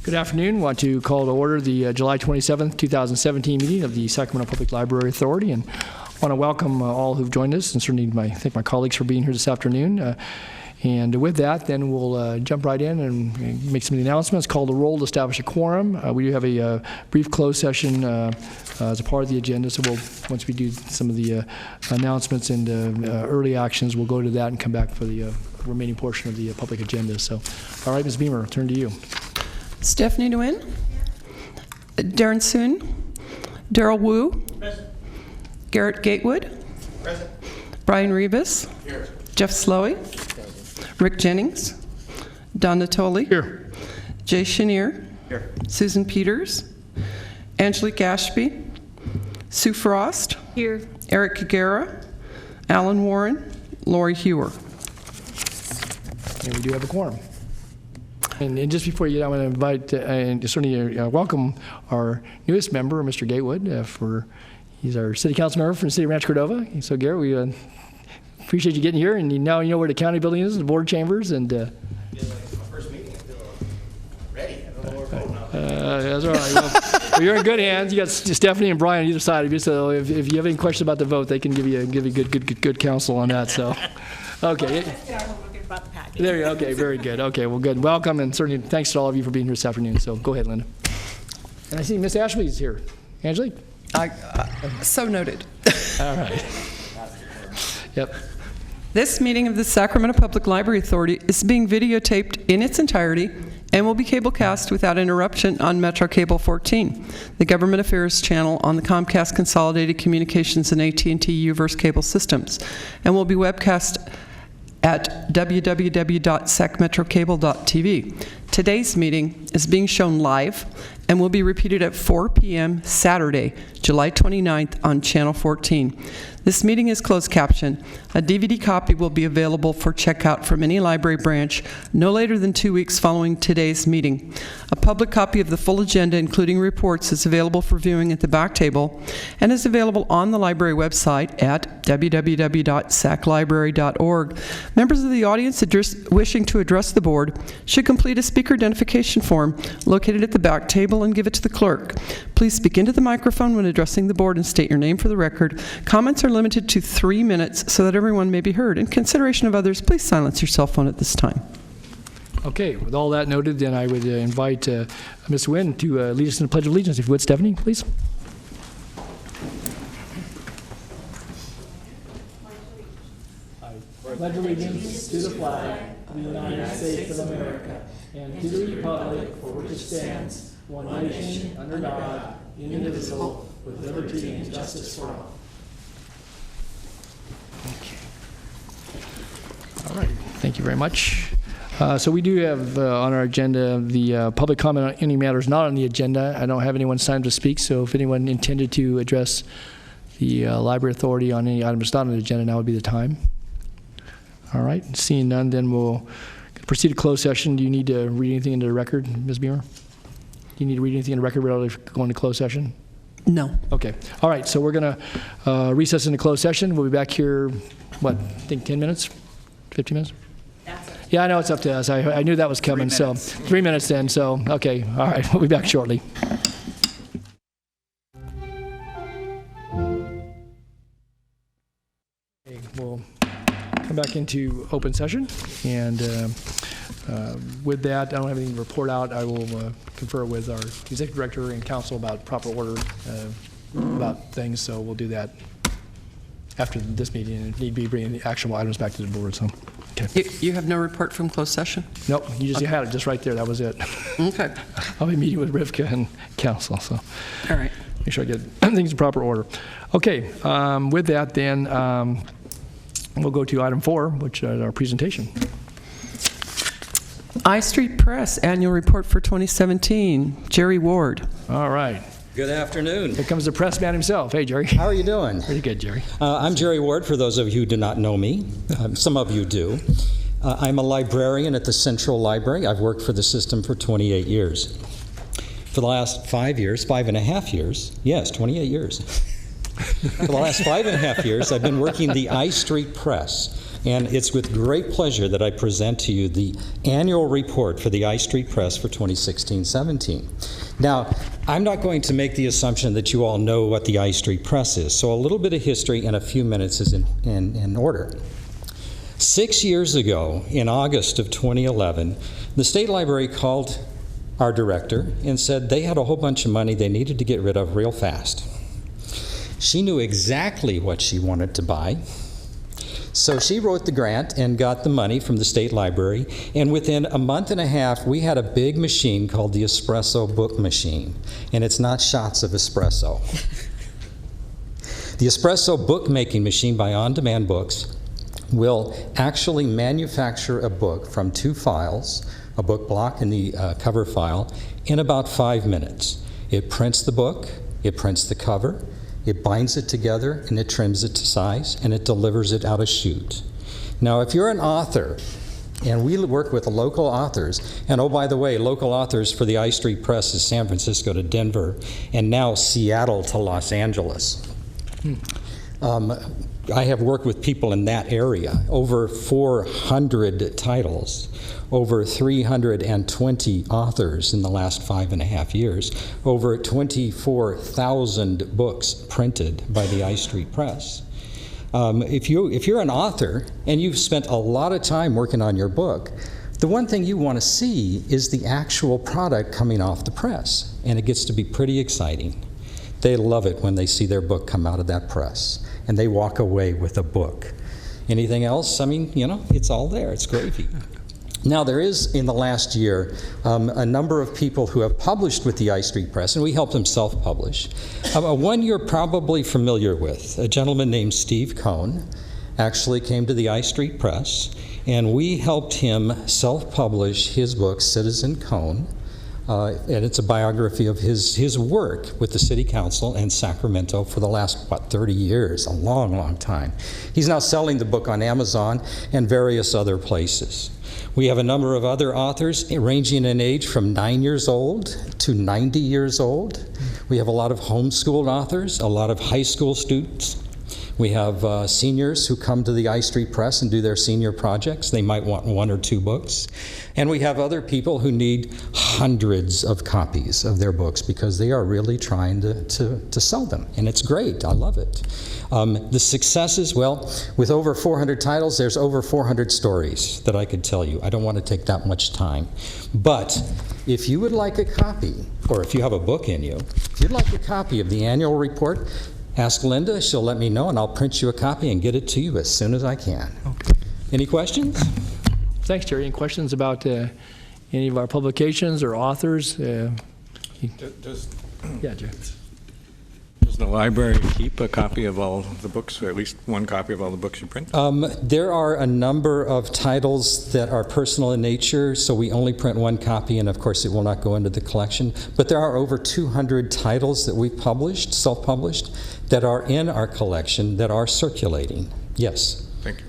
Good afternoon. I want to call to order the July 27th, 2017 meeting of the Sacramento Public Library Authority, and I want to welcome all who've joined us, and certainly thank my colleagues for being here this afternoon. And with that, then we'll jump right in and make some of the announcements. Call the roll to establish a quorum. We do have a brief closed session as a part of the agenda, so once we do some of the announcements and early actions, we'll go to that and come back for the remaining portion of the public agenda. So, all right, Ms. Beamer, I'll turn to you. Stephanie Nguyen, Darren Soon, Daryl Wu, present. Garrett Gatewood, present. Brian Rebus, here. Jeff Slowey, Rick Jennings, Don Natoli, here. Jay Chenier, here. Susan Peters, Angelique Ashby, Sue Frost, here. Eric Kagera, Alan Warren, Lori Hewer. And we do have a quorum. And just before you, I want to invite and certainly welcome our newest member, Mr. Gatewood. He's our city council member from the city of Rancho Cordova. So, Gary, we appreciate you getting here, and now you know where the county building is, the board chambers, and. I feel like it's my first meeting. I feel ready. I don't know where we're going now. That's all right. Well, you're in good hands. You got Stephanie and Brian on either side of you. So, if you have any questions about the vote, they can give you good counsel on that. So, okay. There you go. Okay, very good. Okay, well, good. Welcome, and certainly thanks to all of you for being here this afternoon. So go ahead, Linda. And I see Miss Ashley's here. Angelique? So noted. All right. Yep. This meeting of the Sacramento Public Library Authority is being videotaped in its entirety and will be cablecast without interruption on Metro Cable 14, the government affairs channel on the Comcast Consolidated Communications and AT&T UVerse cable systems, and will be webcast at www.sacmetrocable.tv. Today's meeting is being shown live and will be repeated at 4 p.m. Saturday, July 29th on Channel 14. This meeting is closed caption. A DVD copy will be available for checkout from any library branch no later than 2 weeks following today's meeting. A public copy of the full agenda, including reports, is available for viewing at the back table and is available on the library website at www.saclibrary.org. Members of the audience wishing to address the board should complete a speaker identification form located at the back table and give it to the clerk. Please speak into the microphone when addressing the board and state your name for the record. Comments are limited to 3 minutes so that everyone may be heard. In consideration of others, please silence your cell phone at this time. Okay, with all that noted, then I would invite Ms. Nguyen to lead us in the Pledge of Allegiance. If you would, Stephanie, please. I pledge allegiance to the flag of the United States of America and to the republic for which it stands, one nation, under God, indivisible, with liberty and justice for all. Okay. All right. Thank you very much. So we do have on our agenda the public comment on any matters not on the agenda. I don't have anyone signed to speak, so if anyone intended to address the Library Authority on any items not on the agenda, now would be the time. All right. Seeing none, then we'll proceed to closed session. Do you need to read anything into the record, Ms. Beamer? Do you need to read anything in the record relative to going to closed session? No. Okay. All right. So we're going to recess into closed session. We'll be back here, I think 10 minutes? 15 minutes? That's it. Yeah, I know it's up to us. I knew that was coming. 3 minutes. So 3 minutes then. So, okay. All right. We'll be back shortly. Okay, we'll come back into open session. And with that, I don't have anything to report out. I will confer with our executive director and council about proper order about things. So we'll do that after this meeting, and if need be, bringing the actual items back to the board. So, okay. You have no report from closed session? Nope. You had it just right there. That was it. Okay. I'll be meeting with Rivka and council. So, all right. Make sure I get things in proper order. Okay. With that, then we'll go to item 4, which is our presentation. I Street Press Annual Report for 2017. Jerry Ward. All right. Good afternoon. Here comes the press man himself. Hey, Jerry. How are you doing? Pretty good, Jerry. I'm Jerry Ward, for those of you who do not know me. Some of you do. I'm a librarian at the Central Library. I've worked for the system for 28 years. For the last 5.5 years, yes, 28 years. For the last 5.5 years, I've been working the I Street Press, And it's with great pleasure that I present to you the annual report for the I Street Press for 2016-17. Now, I'm not going to make the assumption that you all know what the I Street Press is, so a little bit of history in a few minutes is in order. 6 years ago, in August of 2011, the State Library called our director and said they had a whole bunch of money they needed to get rid of real fast. She knew exactly what she wanted to buy, so she wrote the grant and got the money from the State Library, and within a month and a half, we had a big machine called the Espresso Book Machine, and it's not shots of espresso. The Espresso bookmaking machine by On Demand Books will actually manufacture a book from 2 files, a book block and the cover file, in about 5 minutes. It prints the book, it prints the cover, it binds it together, and it trims it to size, and it delivers it out a chute. Now, if you're an author, and we work with local authors, and oh, by the way, local authors for the I Street Press is San Francisco to Denver, and now Seattle to Los Angeles. I have worked with people in that area, over 400 titles, over 320 authors in the last 5.5 years, over 24,000 books printed by the I Street Press. If you're an author and you've spent a lot of time working on your book, the one thing you want to see is the actual product coming off the press, and it gets to be pretty exciting. They love it when they see their book come out of that press, and they walk away with a book. Anything else? I mean, you know, it's all there. It's gravy. Now, there is, in the last year, a number of people who have published with the I Street Press, and we help them self-publish. One you're probably familiar with, a gentleman named Steve Cohn, actually came to the I Street Press, and we helped him self-publish his book, Citizen Cohn, and it's a biography of his work with the City Council and Sacramento for the last, 30 years, a long, long time. He's now selling the book on Amazon and various other places. We have a number of other authors ranging in age from 9 years old to 90 years old. We have a lot of homeschooled authors, a lot of high school students. We have seniors who come to the I Street Press and do their senior projects. They might want 1 or 2 books. And we have other people who need hundreds of copies of their books because they are really trying to sell them. And it's great. I love it. The successes, well, with over 400 titles, there's over 400 stories that I could tell you. I don't want to take that much time. But if you would like a copy, or if you have a book in you, if you'd like a copy of the annual report, ask Linda. She'll let me know, and I'll print you a copy and get it to you as soon as I can. Okay. Any questions? Thanks, Terry. Any questions about any of our publications or authors? Yeah, Joe. Does the library keep a copy of all the books, or at least one copy of all the books you print? There are a number of titles that are personal in nature, so we only print 1 copy, and of course it will not go into the collection. But there are over 200 titles that we've published, self-published, that are in our collection that are circulating. Yes. Thank you.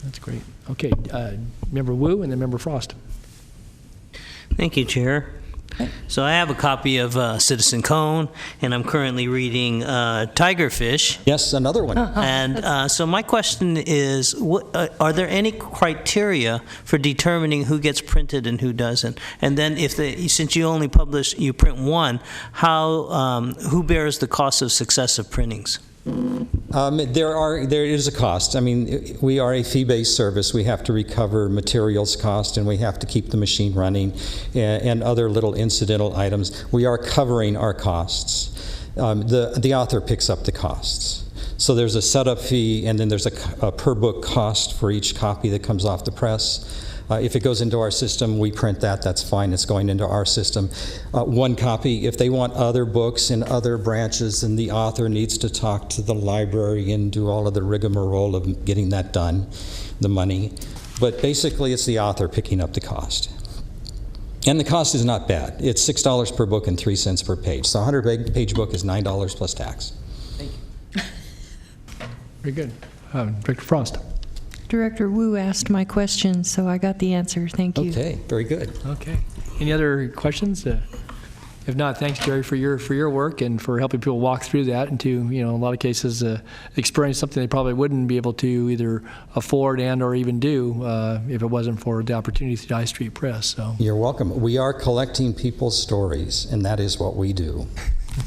That's great. Okay, Member Wu and then Member Frost. Thank you, Chair. So I have a copy of Citizen Cone, and I'm currently reading Tigerfish. Yes, another one. And so my question is, are there any criteria for determining who gets printed and who doesn't? And then since you only print 1, who bears the cost of successive printings? There is a cost. I mean, we are a fee-based service. We have to recover materials cost, and we have to keep the machine running, and other little incidental items. We are covering our costs. The author picks up the costs. So there's a setup fee, and then there's a per book cost for each copy that comes off the press. If it goes into our system, we print that. That's fine. It's going into our system. 1 copy. If they want other books in other branches, then the author needs to talk to the library and do all of the rigmarole of getting that done, the money. But basically, it's the author picking up the cost. And the cost is not bad. It's $6 per book and 3 cents per page. So a 100-page book is $9 plus tax. Thank you. Very good. Director Frost. Director Wu asked my question, so I got the answer. Thank you. Okay, very good. Okay. Any other questions? If not, thanks, Jerry, for your work and for helping people walk through that and to, in a lot of cases, experience something they probably wouldn't be able to either afford or even do if it wasn't for the opportunity through the High Street Press. So You're welcome. We are collecting people's stories, and that is what we do.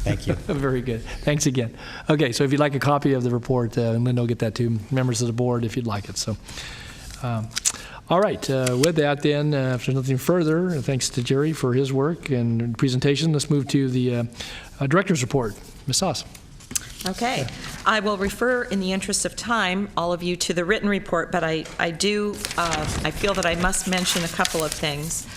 Thank you. Very good. Thanks again. Okay, so if you'd like a copy of the report, Linda will get that to members of the board if you'd like it. So. All right. With that, then, if there's nothing further, thanks to Jerry for his work and presentation. Let's move to the director's report. Ms. Sauce. Okay. I will refer, in the interest of time, all of you to the written report, but I feel that I must mention a couple of things.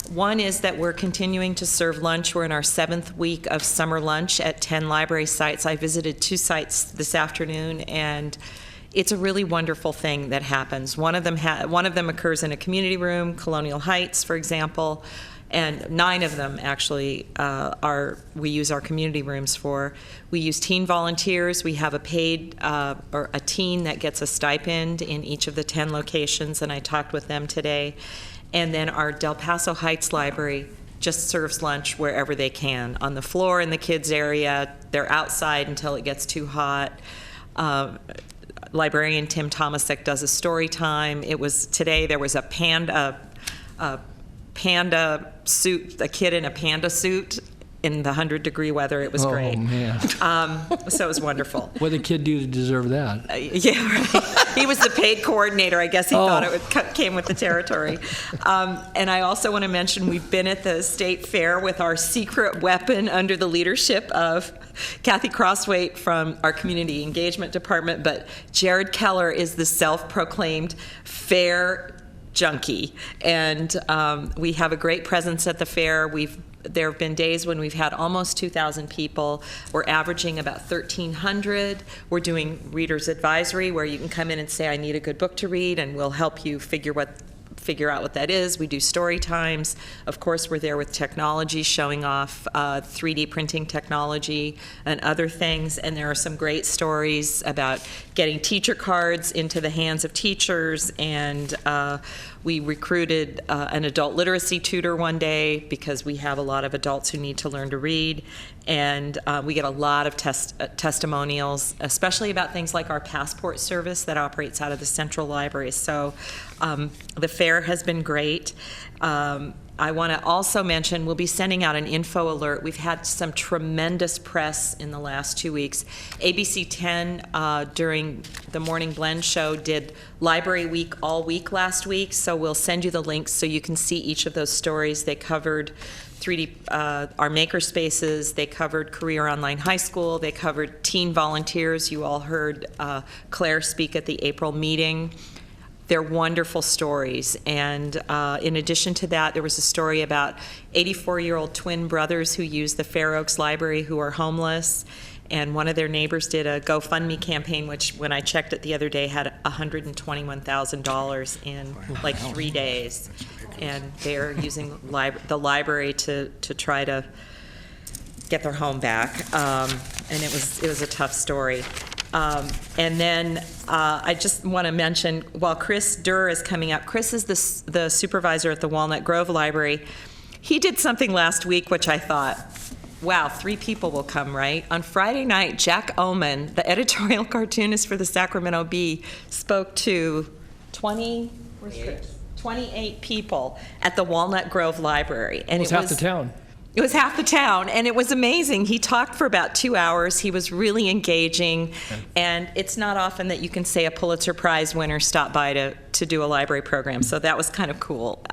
One is that we're continuing to serve lunch. We're in our 7th week of summer lunch at 10 library sites. I visited 2 sites this afternoon, and it's a really wonderful thing that happens. One of them occurs in a community room, Colonial Heights, for example, and 9 of them actually we use our community rooms for. We use teen volunteers. We have a paid or a teen that gets a stipend in each of the 10 locations, and I talked with them today. And then our Del Paso Heights Library just serves lunch wherever they can, on the floor in the kids area. They're outside until it gets too hot. Librarian Tim Tomasek does a story time. Today there was a panda suit, a kid in a panda suit in the 100-degree weather. It was great. Oh, man. So it was wonderful. What did the kid do to deserve that? Yeah, right. He was the paid coordinator. I guess he thought it came with the territory. And I also want to mention we've been at the state fair with our secret weapon under the leadership of Kathy Crosswaite from our community engagement department, but Jared Keller is the self-proclaimed fair junkie, and we have a great presence at the fair. There have been days when we've had almost 2,000 people. We're averaging about 1,300. We're doing reader's advisory, where you can come in and say, I need a good book to read, and we'll help you figure out what that is. We do story times. Of course, we're there with technology, showing off 3D printing technology and other things. And there are some great stories about getting teacher cards into the hands of teachers. And we recruited an adult literacy tutor one day because we have a lot of adults who need to learn to read. And we get a lot of testimonials, especially about things like our passport service that operates out of the Central Library. So the fair has been great. I want to also mention we'll be sending out an info alert. We've had some tremendous press in the last 2 weeks. ABC 10 during the Morning Blend show did Library Week all week last week, so we'll send you the links so you can see each of those stories. They covered 3D, our maker spaces. They covered Career Online High School. They covered teen volunteers. You all heard Claire speak at the April meeting. They're wonderful stories. And in addition to that, there was a story about 84-year-old twin brothers who use the Fair Oaks Library who are homeless. And one of their neighbors did a GoFundMe campaign, which when I checked it the other day had $121,000 in like 3 days. And they're using the library to try to get their home back. And it was a tough story. And then I just want to mention, while Chris Durr is coming up, Chris is the supervisor at the Walnut Grove Library. He did something last week which I thought, wow, 3 people will come, right? On Friday night, Jack Oman, the editorial cartoonist for the Sacramento Bee, spoke to 28 people at the Walnut Grove Library. And It was half the town. It was half the town, and it was amazing. He talked for about 2 hours. He was really engaging, and it's not often that you can say a Pulitzer Prize winner stopped by to do a library program, so that was kind of cool.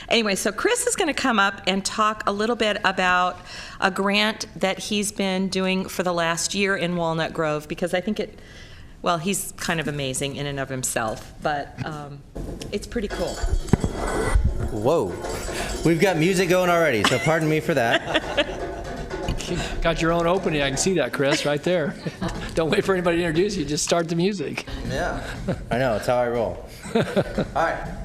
Anyway, so Chris is going to come up and talk a little bit about a grant that he's been doing for the last year in Walnut Grove, because I think he's kind of amazing in and of himself, but it's pretty cool. Whoa. We've got music going already, so pardon me for that. Got your own opening. I can see that, Chris, right there. Don't wait for anybody to introduce you. Just start the music. Yeah. I know. It's how I roll. All right.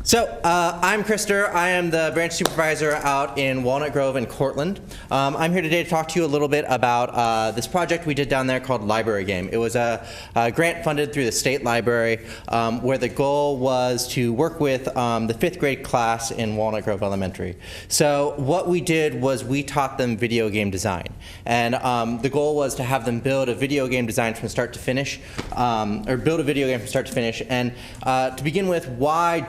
So, I'm Krister. I am the branch supervisor out in Walnut Grove and Cortland. I'm here today to talk to you a little bit about this project we did down there called Library Game. It was a grant funded through the state library where the goal was to work with the 5th grade class in Walnut Grove Elementary. So what we did was we taught them video game design. And the goal was to have them build a video game design from start to finish, or build a video game from start to finish. And to begin with, why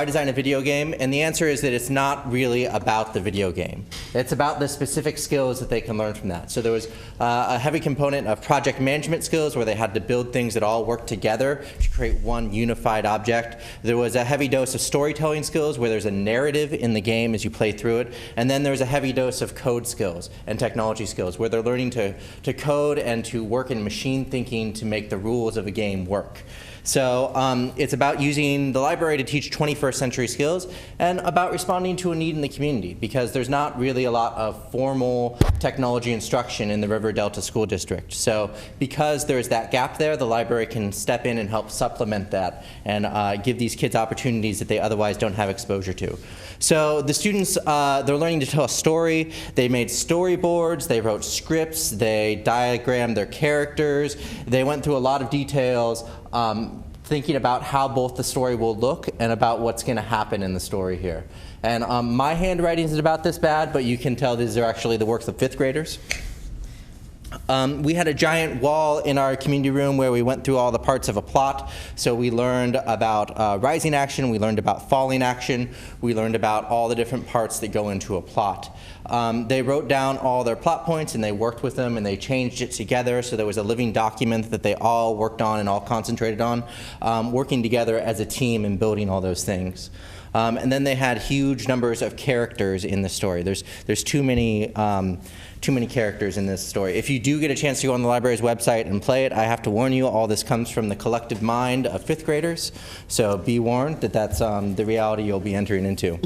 design a video game? And the answer is that it's not really about the video game. It's about the specific skills that they can learn from that. So there was a heavy component of project management skills where they had to build things that all work together to create one unified object. There was a heavy dose of storytelling skills where there's a narrative in the game as you play through it. And then there's a heavy dose of code skills and technology skills where they're learning to code and to work in machine thinking to make the rules of a game work. So it's about using the library to teach 21st century skills and about responding to a need in the community because there's not really a lot of formal technology instruction in the River Delta School District. So because there's that gap there, the library can step in and help supplement that and give these kids opportunities that they otherwise don't have exposure to. So the students, they're learning to tell a story. They made storyboards, they wrote scripts, they diagrammed their characters, they went through a lot of details thinking about how both the story will look and about what's going to happen in the story here. And my handwriting isn't about this bad, but you can tell these are actually the works of 5th graders. We had a giant wall in our community room where we went through all the parts of a plot. So we learned about rising action, we learned about falling action, we learned about all the different parts that go into a plot. They wrote down all their plot points and they worked with them and they changed it together, so there was a living document that they all worked on and all concentrated on, working together as a team and building all those things. And then they had huge numbers of characters in the story. There's too many characters in this story. If you do get a chance to go on the library's website and play it, I have to warn you, all this comes from the collective mind of 5th graders. So be warned that that's the reality you'll be entering into.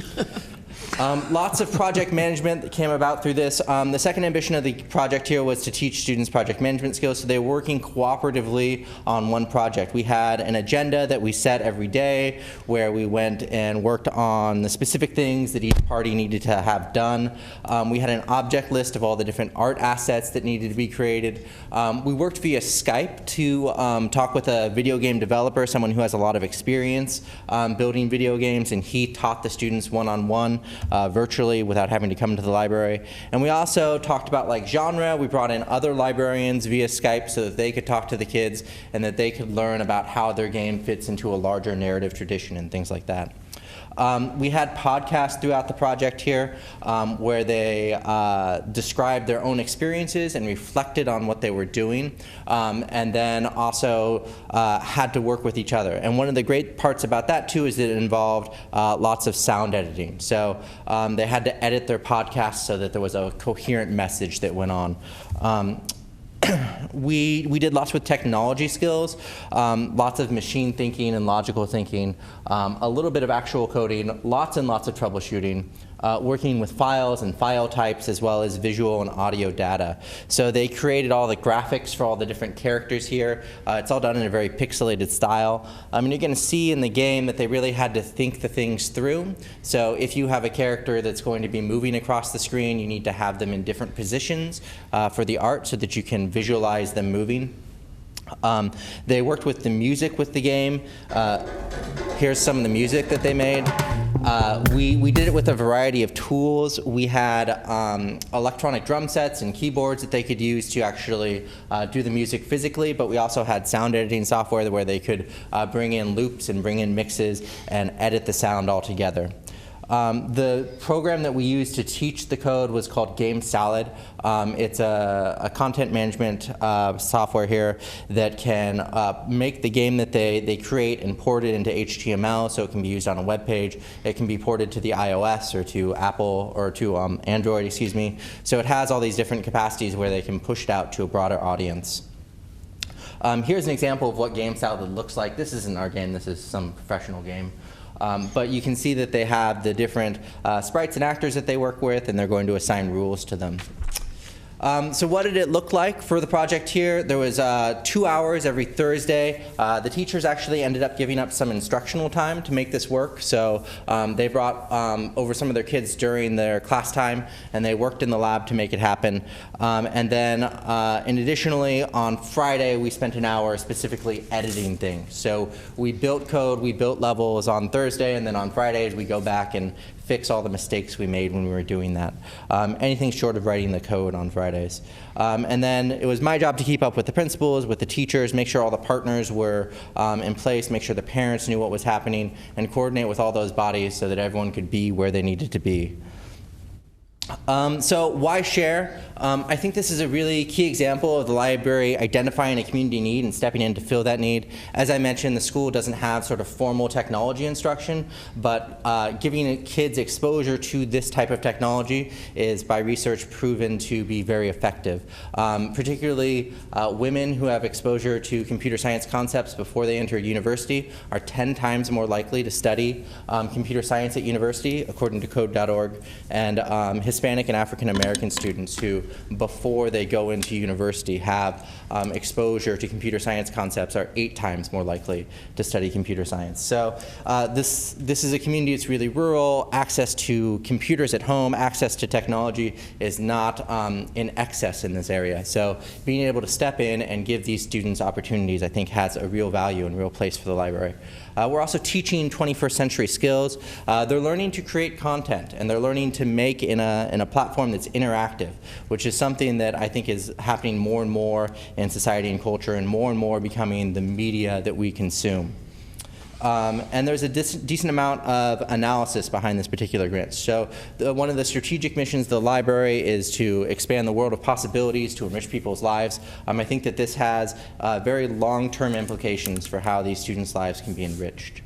Lots of project management that came about through this. The second ambition of the project here was to teach students project management skills, so they were working cooperatively on one project. We had an agenda that we set every day where we went and worked on the specific things that each party needed to have done. We had an object list of all the different art assets that needed to be created. We worked via Skype to talk with a video game developer, someone who has a lot of experience building video games, and he taught the students one-on-one virtually without having to come to the library. And we also talked about like genre. We brought in other librarians via Skype so that they could talk to the kids and that they could learn about how their game fits into a larger narrative tradition and things like that. We had podcasts throughout the project here where they described their own experiences and reflected on what they were doing, and then also had to work with each other. And one of the great parts about that too is that it involved lots of sound editing. So they had to edit their podcasts so that there was a coherent message that went on. We did lots with technology skills, lots of machine thinking and logical thinking, a little bit of actual coding, lots and lots of troubleshooting, working with files and file types as well as visual and audio data. So they created all the graphics for all the different characters here. It's all done in a very pixelated style. You're going to see in the game that they really had to think the things through. So if you have a character that's going to be moving across the screen, you need to have them in different positions for the art so that you can visualize them moving. They worked with the music with the game. Here's some of the music that they made. We did it with a variety of tools. We had electronic drum sets and keyboards that they could use to actually do the music physically, but we also had sound editing software where they could bring in loops and bring in mixes and edit the sound all together. The program that we used to teach the code was called Game Salad. It's a content management software here that can make the game that they create and port it into HTML so it can be used on a web page. It can be ported to the iOS or to Apple or to Android, excuse me. So it has all these different capacities where they can push it out to a broader audience. Here's an example of what Game Salad looks like. This isn't our game, this is some professional game. But you can see that they have the different sprites and actors that they work with, and they're going to assign rules to them. So what did it look like for the project here? There was 2 hours every Thursday. The teachers actually ended up giving up some instructional time to make this work. So they brought over some of their kids during their class time, and they worked in the lab to make it happen. And then, additionally, on Friday, we spent an hour specifically editing things. So we built code, we built levels on Thursday, and then on Fridays, we go back and fix all the mistakes we made when we were doing that. Anything short of writing the code on Fridays. And then it was my job to keep up with the principals, with the teachers, make sure all the partners were in place, make sure the parents knew what was happening, and coordinate with all those bodies so that everyone could be where they needed to be. So why share? I think this is a really key example of the library identifying a community need and stepping in to fill that need. As I mentioned, the school doesn't have sort of formal technology instruction, but giving kids exposure to this type of technology is, by research, proven to be very effective. Particularly women who have exposure to computer science concepts before they enter university are 10 times more likely to study computer science at university, according to code.org, and Hispanic and African American students who, before they go into university, have exposure to computer science concepts are 8 times more likely to study computer science. So this is a community that's really rural. Access to computers at home, access to technology is not in excess in this area. So being able to step in and give these students opportunities, I think, has a real value and real place for the library. We're also teaching 21st century skills. They're learning to create content, and they're learning to make in a platform that's interactive, which is something that I think is happening more and more in society and culture, and more becoming the media that we consume. And there's a decent amount of analysis behind this particular grant. So one of the strategic missions of the library is to expand the world of possibilities to enrich people's lives. I think that this has very long-term implications for how these students' lives can be enriched.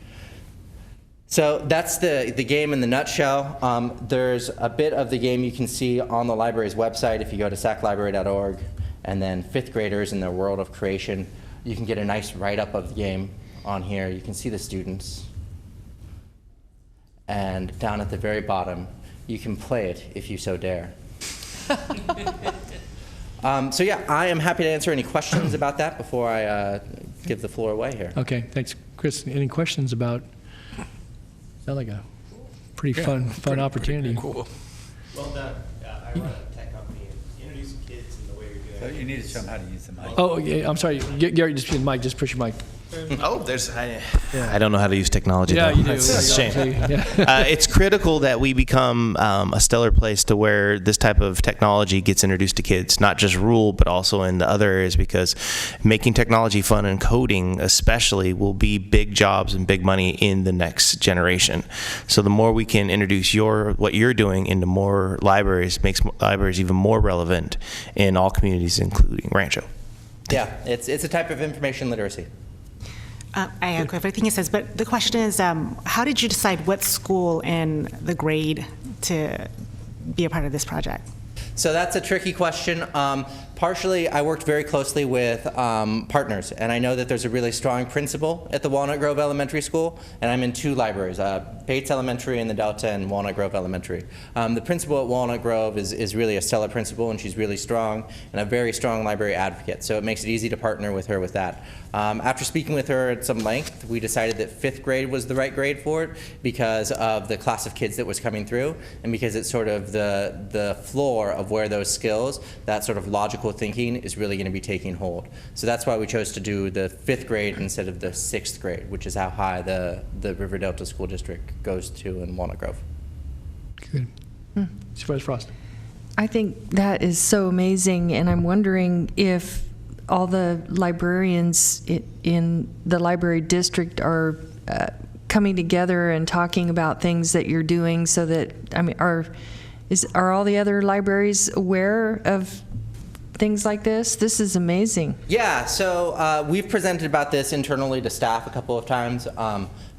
So that's the game in the nutshell. There's a bit of the game you can see on the library's website if you go to saclibrary.org, and then 5th graders in their world of creation. You can get a nice write-up of the game on here. You can see the students. And down at the very bottom, you can play it if you so dare. So yeah, I am happy to answer any questions about that before I give the floor away here. Okay, thanks, Chris. Any questions about? Sounds like a pretty fun opportunity. Cool. Well done. I run a tech company, and introducing kids in the way you're doing. So you need to show them how to use the mic. Oh, yeah, I'm sorry, Gary, just push your mic. Oh, I don't know how to use technology. Yeah, though. you do. That's a shame. Yeah. It's critical that we become a stellar place to where this type of technology gets introduced to kids, not just rural, but also in the other areas, because making technology fun and coding especially will be big jobs and big money in the next generation. So the more we can introduce what you're doing into more libraries, makes libraries even more relevant in all communities, including Rancho. Yeah, it's a type of information literacy. I echo everything it says, but the question is, how did you decide what school and the grade to be a part of this project? So that's a tricky question. Partially, I worked very closely with partners, and I know that there's a really strong principal at the Walnut Grove Elementary School, and I'm in 2 libraries, Bates Elementary in the Delta and Walnut Grove Elementary. The principal at Walnut Grove is really a stellar principal, and she's really strong and a very strong library advocate, so it makes it easy to partner with her with that. After speaking with her at some length, we decided that 5th grade was the right grade for it because of the class of kids that was coming through, and because it's sort of the floor of where those skills, that sort of logical thinking, is really going to be taking hold. So that's why we chose to do the 5th grade instead of the 6th grade, which is how high the River Delta School District goes to in Walnut Grove. Good. Supervisor Frost. I think that is so amazing, and I'm wondering if all the librarians in the library district are coming together and talking about things that you're doing, so that, I mean, are all the other libraries aware of things like this? This is amazing. Yeah, so we've presented about this internally to staff a couple of times,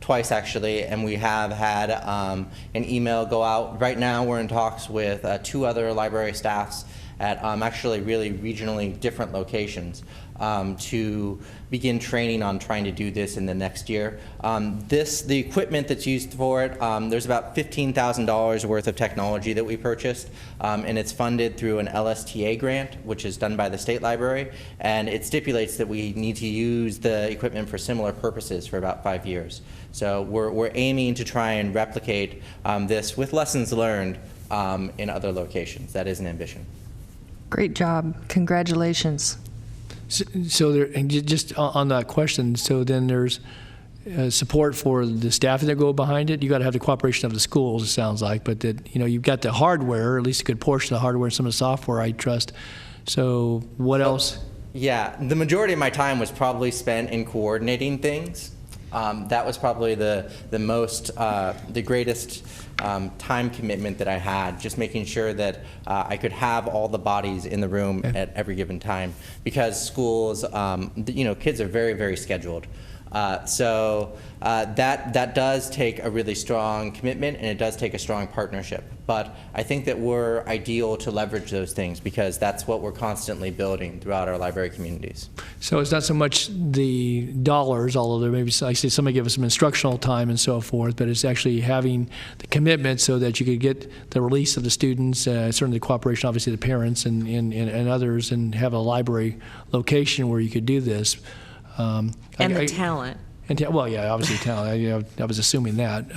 twice actually, and we have had an email go out. Right now we're in talks with 2 other library staffs at actually really regionally different locations. to begin training on trying to do this in the next year. The equipment that's used for it, there's about $15,000 worth of technology that we purchased, and it's funded through an LSTA grant, which is done by the State Library, and it stipulates that we need to use the equipment for similar purposes for about 5 years. So we're aiming to try and replicate this with lessons learned in other locations. That is an ambition. Great job. Congratulations. So there, and just on that question, so then there's support for the staff that go behind it. You got to have the cooperation of the schools, it sounds like, but that, you know, you've got the hardware, or at least a good portion of the hardware, and some of the software, I trust. So what else? Yeah, the majority of my time was probably spent in coordinating things. That was probably the greatest time commitment that I had, just making sure that I could have all the bodies in the room at every given time, because schools, kids are very, very scheduled. So that does take a really strong commitment, and it does take a strong partnership. But I think that we're ideal to leverage those things, because that's what we're constantly building throughout our library communities. So it's not so much the dollars, although there may be, I say somebody give us some instructional time and so forth, but it's actually having the commitment so that you could get the release of the students, certainly the cooperation, obviously, the parents and others, and have a library location where you could do this. And the talent. Well, yeah, obviously talent. I was assuming that.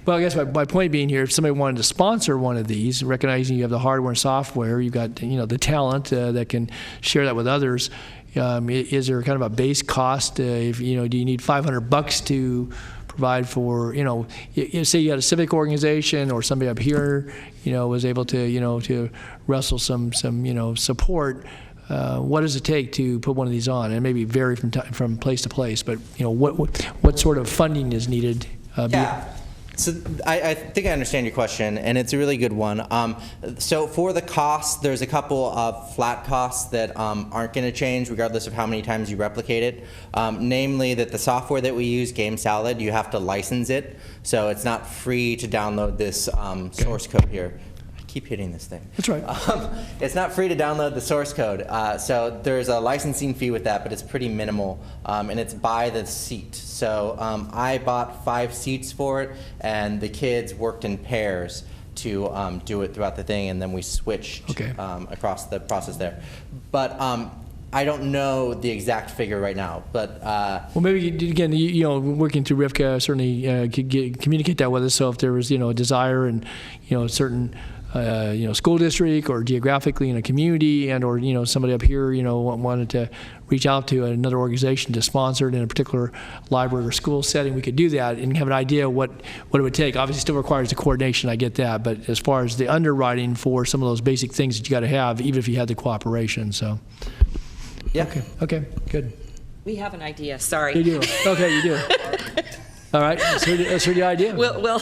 Well, I guess my point being here, if somebody wanted to sponsor one of these, recognizing you have the hardware and software, you've got the talent that can share that with others. Is there kind of a base cost? Do you need $500 to provide for, say you had a civic organization or somebody up here, was able to wrestle some support. What does it take to put one of these on? And maybe vary from place to place, but what sort of funding is needed? Yeah. So I think I understand your question, and it's a really good one. So for the cost, there's a couple of flat costs that aren't going to change regardless of how many times you replicate it. Namely that the software that we use, Game Salad, you have to license it. So it's not free to download this source code here. Keep hitting this thing. That's right. It's not free to download the source code, so there's a licensing fee with that, but it's pretty minimal, and it's by the seat. So I bought 5 seats for it, and the kids worked in pairs to do it throughout the thing, and then we switched across the process there. But I don't know the exact figure right now, but well, maybe again, working through Rivka, certainly could communicate that with us. So if there was a desire and certain school district or geographically in a community, and or somebody up here wanted to reach out to another organization to sponsor it in a particular library or school setting, we could do that and have an idea what it would take. Obviously, still requires the coordination. I get that, but as far as the underwriting for some of those basic things that you got to have, even if you had the cooperation. So, yeah. Okay, good. We have an idea. Sorry. You do. Okay, you do. All right, let's hear the idea. Well,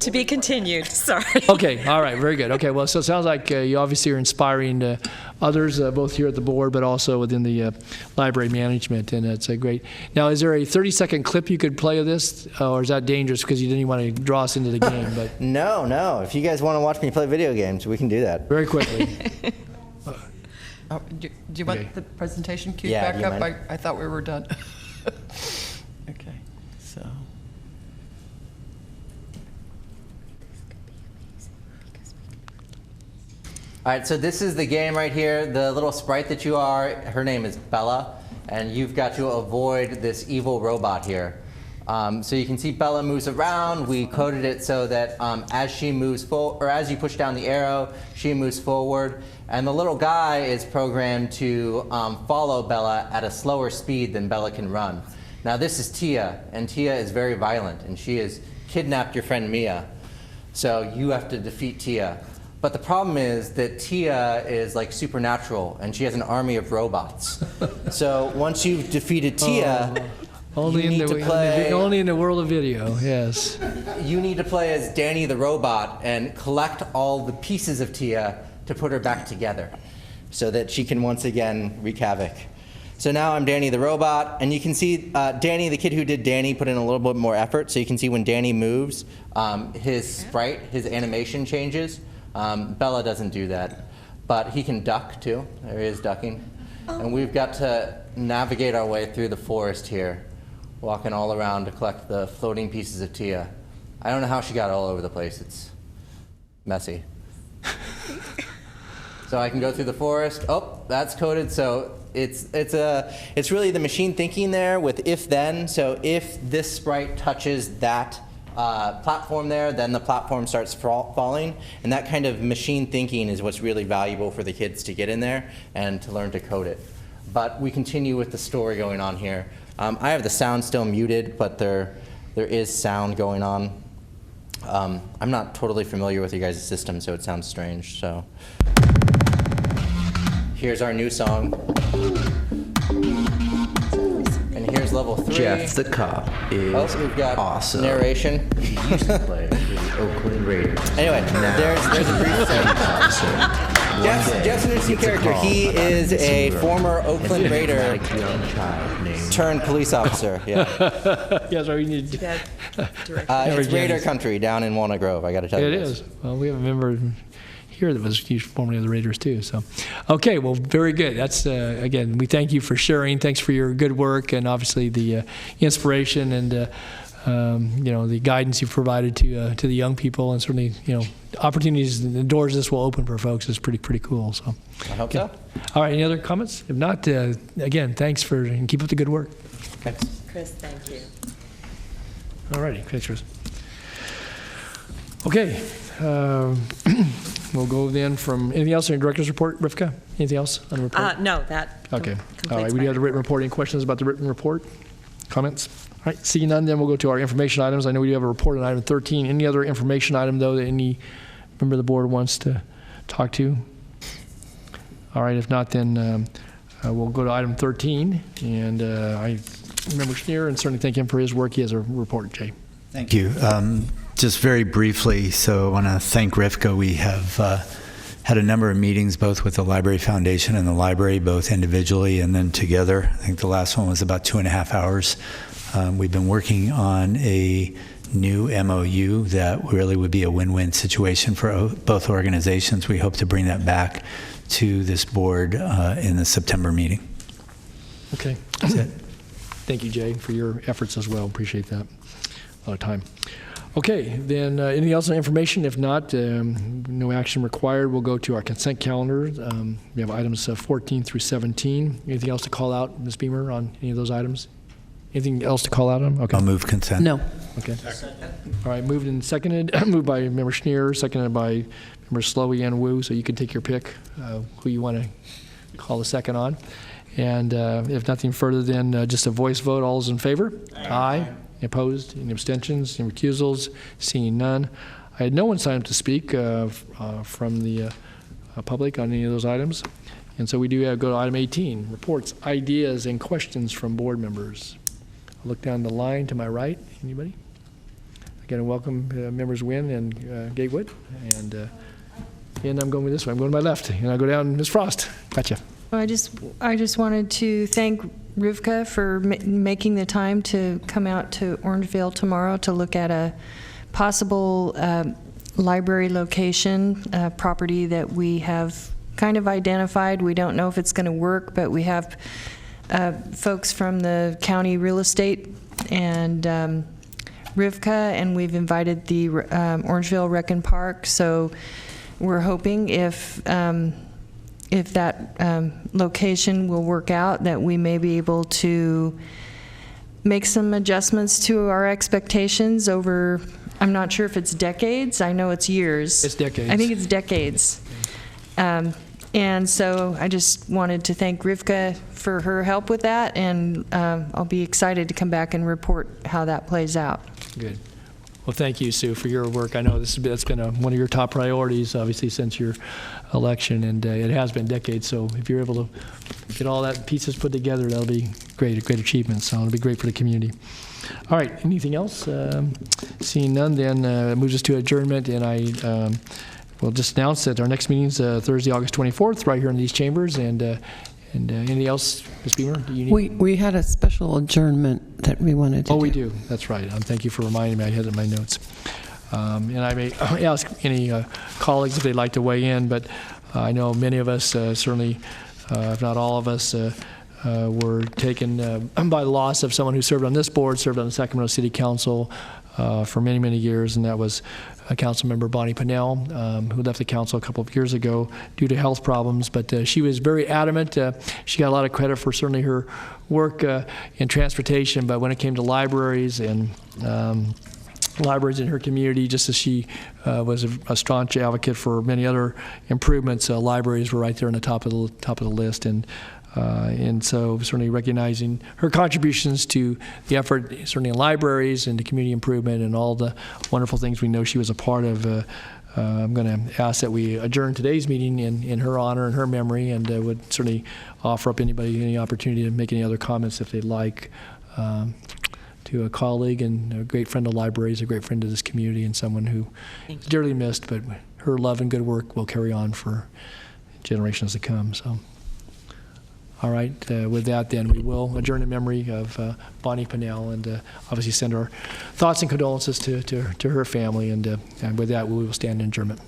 to be continued. Sorry. Okay, all right, very good. Okay, well, so it sounds like you obviously are inspiring others, both here at the board, but also within the library management, and it's great. Now, is there a 30-second clip you could play of this, or is that dangerous because you didn't even want to draw us into the game? But No. If you guys want to watch me play video games, we can do that. Very quickly. Do you want the presentation queued Yeah, back do you up? mind? I thought we were done. Okay, so. All right, so this is the game right here. The little sprite that you are, her name is Bella, and you've got to avoid this evil robot here. So you can see Bella moves around. We coded it so that as she moves forward, or as you push down the arrow, she moves forward. And the little guy is programmed to follow Bella at a slower speed than Bella can run. Now this is Tia, and Tia is very violent, and she has kidnapped your friend Mia. So you have to defeat Tia. But the problem is that Tia is like supernatural, and she has an army of robots. So once you've defeated Tia, only you need to play. Only in the world of video, yes. You need to play as Danny the robot and collect all the pieces of Tia to put her back together, so that she can once again wreak havoc. So now I'm Danny the robot, and you can see Danny, the kid who did Danny, put in a little bit more effort. So you can see when Danny moves, his sprite, his animation changes. Bella doesn't do that, but he can duck too. There he is ducking. And we've got to navigate our way through the forest here, walking all around to collect the floating pieces of Tia. I don't know how she got all over the place. It's messy. So I can go through the forest. Oh, that's coded. So it's really the machine thinking there with if then. So if this sprite touches that platform there, then the platform starts falling. And that kind of machine thinking is what's really valuable for the kids to get in there and to learn to code it. But we continue with the story going on here. I have the sound still muted, but there is sound going on. I'm not totally familiar with you guys' system, so it sounds strange. So here's our new song. And here's level 3. Jeff the cop is we've got awesome. Narration. He used to play for the Oakland Raiders. Anyway, there's a brief thing. Jeff's an interesting character. He is a former Oakland Raider turned police officer. Yeah. Yeah, so we need. It's Raider country down in Walnut Grove. I got to tell you. It is. Well, we have a member here that was formerly of the Raiders too. So, okay, well, very good. That's again, we thank you for sharing. Thanks for your good work and obviously the inspiration and the guidance you've provided to the young people, and certainly opportunities and the doors this will open for folks is pretty cool. So, I hope so. All right, any other comments? If not, again, thanks and keep up the good work. Thanks. Chris, thank you. All righty, thanks, Chris. Okay, we'll go then from anything else in your director's report, Rivka? Anything else on the report? No, that Okay. completes All right, we my do have the written report. Any questions about the written report? Comments? All right, seeing none, then we'll go to our information items. I know we do have a report on item 13. Any other information item, though, that any member of the board wants to talk to? All right, if not, then we'll go to item 13. And I remember Schneer, and certainly thank him for his work. He has a report, Jay. Thank you. Just very briefly, so I want to thank Rivka. We have had a number of meetings both with the Library Foundation and the library, both individually and then together. I think the last one was about 2.5 hours. We've been working on a new MOU that really would be a win-win situation for both organizations. We hope to bring that back to this board in the September meeting. Okay, that's it. Thank you, Jay, for your efforts as well. Appreciate that. A lot of time. Okay, then anything else on information? If not, no action required. We'll go to our consent calendar. We have items 14 through 17. Anything else to call out, Ms. Beamer, on any of those items? Anything else to call out on? Okay. I'll move consent. No. Okay. All right, moved and seconded. Moved by Member Schneer, seconded by Member Slowey and Wu. So you can take your pick who you want to call the second on. And if nothing further, then just a voice vote. All those in favor? Aye. Opposed? Any abstentions? Any recusals? Seeing none. I had no one sign up to speak from the public on any of those items. And so we do go to item 18, reports, ideas, and questions from board members. I'll look down the line to my right. Anybody? Again, welcome members Wynn and Gatewood. And I'm going this way. I'm going to my left. And I go down, Ms. Frost. Gotcha. Well, I just wanted to thank Rivka for making the time to come out to Orangevale tomorrow to look at a possible library location property that we have kind of identified. We don't know if it's going to work, but we have folks from the county real estate and Rivka, and we've invited the Orangevale Rec and Park. So we're hoping if that location will work out, that we may be able to make some adjustments to our expectations over, I'm not sure if it's decades, I know it's years. It's decades. I think it's decades. And so I just wanted to thank Rivka for her help with that, and I'll be excited to come back and report how that plays out. Good. Well, thank you, Sue, for your work. I know that's been one of your top priorities, obviously, since your election, and it has been decades. So if you're able to get all that pieces put together, that'll be great, a great achievement. So it'll be great for the community. All right, anything else? Seeing none, then moves us to adjournment, and I will just announce that our next meeting is Thursday, August 24th, right here in these chambers. And anything else, Ms. Beamer? Do you need? We had a special adjournment that we wanted to do. Oh, we do. That's right. Thank you for reminding me. I had it in my notes. And I may ask any colleagues if they'd like to weigh in, but I know many of us certainly if not all of us, were taken by the loss of someone who served on this board, served on the Sacramento City Council for many, many years, and that was council member Bonnie Pennell, who left the council a couple of years ago due to health problems. But she was very adamant. She got a lot of credit for certainly her work in transportation, but when it came to libraries and libraries in her community, just as she was a staunch advocate for many other improvements, libraries were right there on the top of the list. And so certainly recognizing her contributions to the effort, certainly in libraries and to community improvement and all the wonderful things we know she was a part of, I'm going to ask that we adjourn today's meeting in her honor and her memory, and would certainly offer up anybody any opportunity to make any other comments if they'd like. To a colleague and a great friend of libraries, a great friend of this community, and someone who is dearly missed, but her love and good work will carry on for generations to come. So, all right, with that then, we will adjourn in memory of Bonnie Pennell, and obviously send our thoughts and condolences to her family, and with that, we will stand in adjournment.